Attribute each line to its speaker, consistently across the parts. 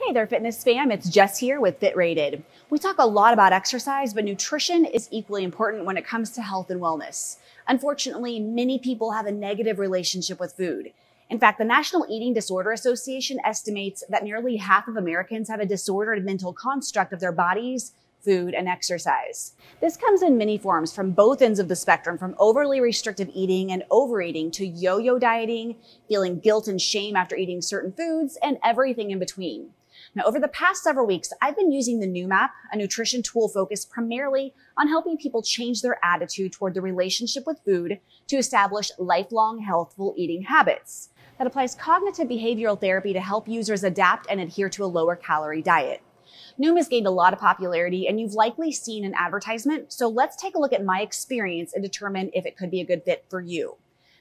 Speaker 1: Hey there, fitness fam. It's Jess here with FitRated. We talk a lot about exercise, but nutrition is equally important when it comes to health and wellness. Unfortunately, many people have a negative relationship with food. In fact, the National Eating Disorder Association estimates that nearly half of Americans have a disordered mental construct of their bodies, food, and exercise. This comes in many forms from both ends of the spectrum, from overly restrictive eating and overeating to yo-yo dieting, feeling guilt and shame after eating certain foods, and everything in between. Now, over the past several weeks, I've been using the Noom app, a nutrition tool focused primarily on helping people change their attitude toward the relationship with food to establish lifelong healthful eating habits. That applies cognitive behavioral therapy to help users adapt and adhere to a lower calorie diet. Noom has gained a lot of popularity, and you've likely seen an advertisement, so let's take a look at my experience and determine if it could be a good fit for you.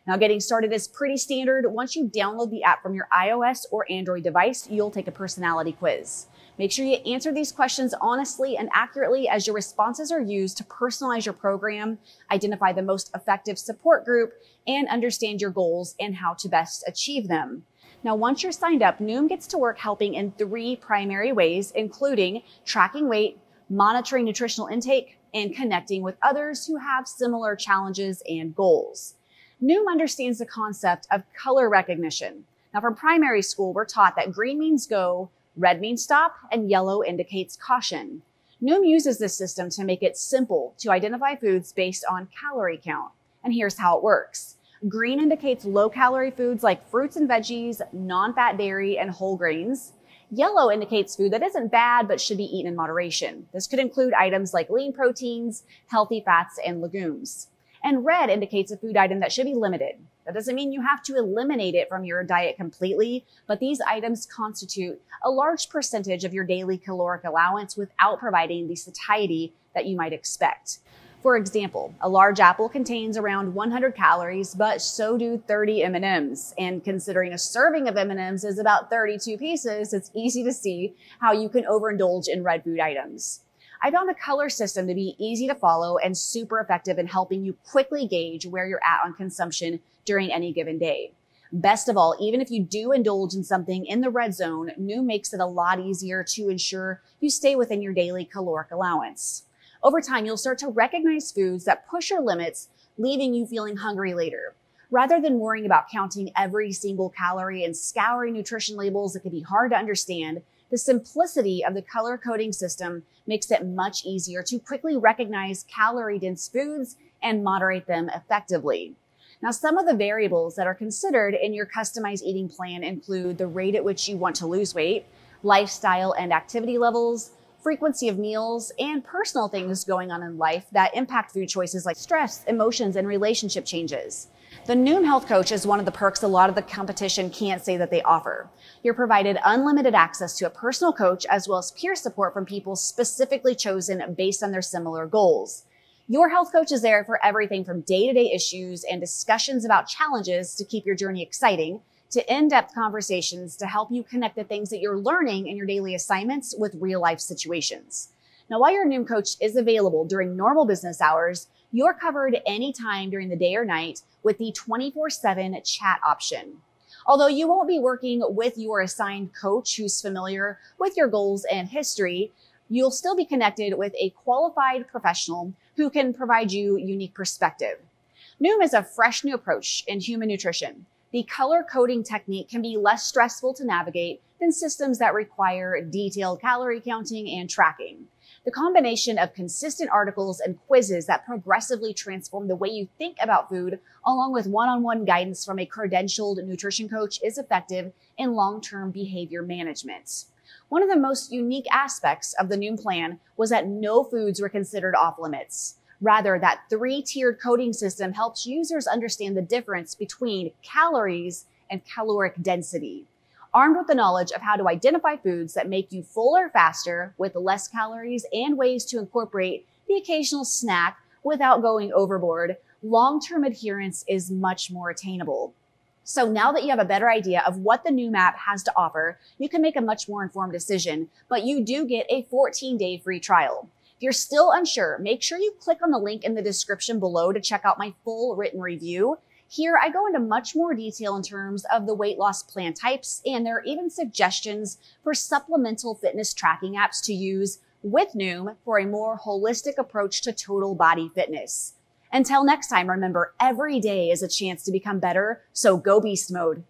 Speaker 1: Now, getting started is pretty standard. Once you download the app from your iOS or Android device, you'll take a personality quiz. Make sure you answer these questions honestly and accurately, as your responses are used to personalize your program, identify the most effective support group, and understand your goals and how to best achieve them. Now, once you're signed up, Noom gets to work helping in 3 primary ways, including tracking weight, monitoring nutritional intake, and connecting with others who have similar challenges and goals. Noom understands the concept of color recognition. Now, from primary school, we're taught that green means go, red means stop, and yellow indicates caution. Noom uses this system to make it simple to identify foods based on calorie count. And here's how it works. Green indicates low-calorie foods like fruits and veggies, non-fat dairy, and whole grains. Yellow indicates food that isn't bad but should be eaten in moderation. This could include items like lean proteins, healthy fats, and legumes. And red indicates a food item that should be limited. That doesn't mean you have to eliminate it from your diet completely, but these items constitute a large percentage of your daily caloric allowance without providing the satiety that you might expect. For example, a large apple contains around 100 calories, but so do 30 M&Ms. And considering a serving of M&Ms is about 32 pieces, it's easy to see how you can overindulge in red food items. I found the color system to be easy to follow and super effective in helping you quickly gauge where you're at on consumption during any given day. Best of all, even if you do indulge in something in the red zone, Noom makes it a lot easier to ensure you stay within your daily caloric allowance. Over time, you'll start to recognize foods that push your limits, leaving you feeling hungry later. Rather than worrying about counting every single calorie and scouring nutrition labels that can be hard to understand, the simplicity of the color coding system makes it much easier to quickly recognize calorie-dense foods and moderate them effectively. Now, some of the variables that are considered in your customized eating plan include the rate at which you want to lose weight, lifestyle and activity levels, frequency of meals, and personal things going on in life that impact food choices like stress, emotions, and relationship changes. The Noom Health Coach is one of the perks a lot of the competition can't say that they offer. You're provided unlimited access to a personal coach as well as peer support from people specifically chosen based on their similar goals. Your health coach is there for everything from day-to-day issues and discussions about challenges to keep your journey exciting, to in-depth conversations to help you connect the things that you're learning in your daily assignments with real-life situations. Now, while your Noom coach is available during normal business hours, you're covered anytime during the day or night with the 24/7 chat option. Although you won't be working with your assigned coach who's familiar with your goals and history, you'll still be connected with a qualified professional who can provide you unique perspective. Noom is a fresh new approach in human nutrition. The color coding technique can be less stressful to navigate than systems that require detailed calorie counting and tracking. The combination of consistent articles and quizzes that progressively transform the way you think about food, along with one-on-one guidance from a credentialed nutrition coach, is effective in long-term behavior management. One of the most unique aspects of the Noom plan was that no foods were considered off limits. Rather, that 3-tiered coding system helps users understand the difference between calories and caloric density. Armed with the knowledge of how to identify foods that make you fuller faster with less calories and ways to incorporate the occasional snack without going overboard, long-term adherence is much more attainable. So now that you have a better idea of what the Noom app has to offer, you can make a much more informed decision, but you do get a 14-day free trial. If you're still unsure, make sure you click on the link in the description below to check out my full written review. Here, I go into much more detail in terms of the weight loss plan types, and there are even suggestions for supplemental fitness tracking apps to use with Noom for a more holistic approach to total body fitness. Until next time, remember, every day is a chance to become better, so go beast mode.